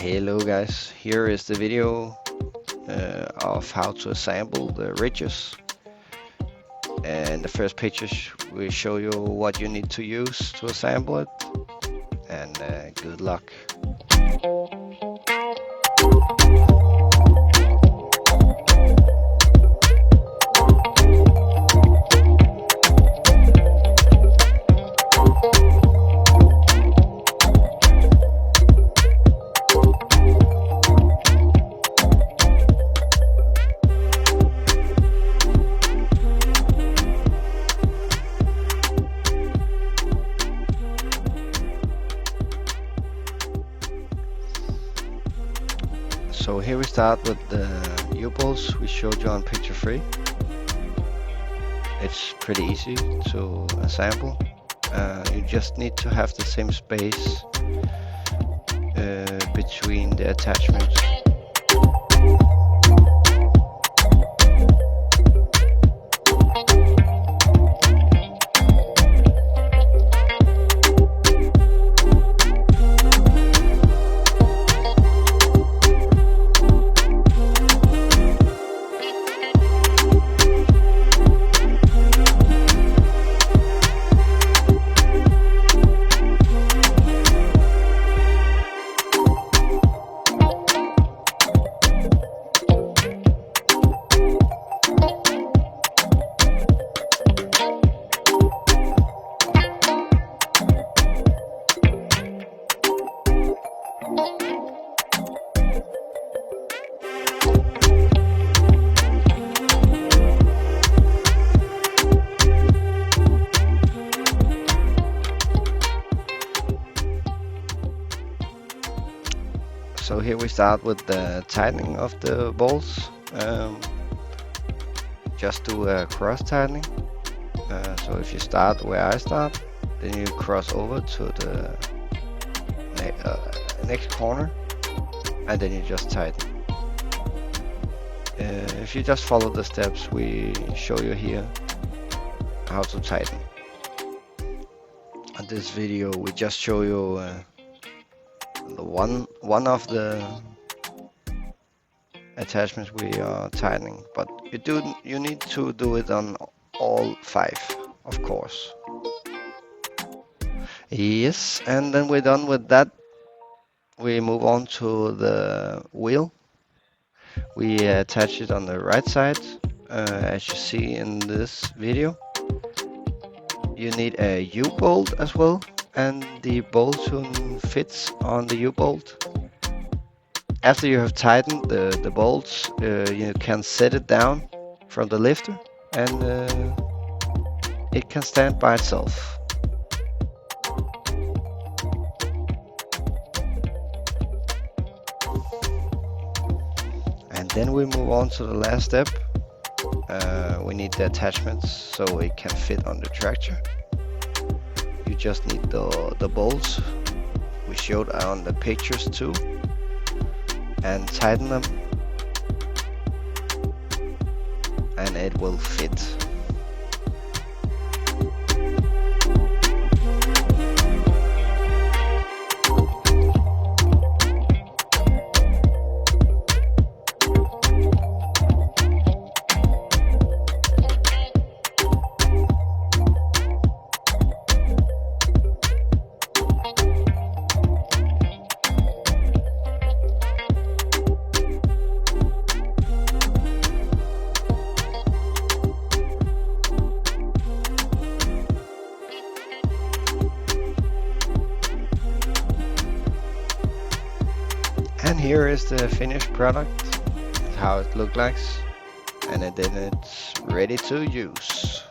Hello guys, here is the video of how to assemble the ridges. And the first pictures will show you what you need to use to assemble it. And good luck. So here we start with the U-bolts we showed you on picture 3. It's pretty easy to assemble. You just need to have the same space between the attachments. So here we start with the tightening of the bolts. Just do a cross tightening. So if you start where I start, then you cross over to the next corner, and then you just tighten. If you just follow the steps we show you here, how to tighten. In this video we just show you the one of the attachments we are tightening, but you need to do it on all 5, of course. Yes, and then we're done with that. We move on to the wheel. We attach it on the right side, as you see in this video. You need a U-bolt as well, and the bolt fits on the U-bolt. After you have tightened the bolts, you can set it down from the lifter, and it can stand by itself. And then we move on to the last step. We need the attachments so it can fit on the tractor. You just need the bolts we showed on the pictures too, and tighten them, and it will fit. And here is the finished product, how it looks like, and then it's ready to use.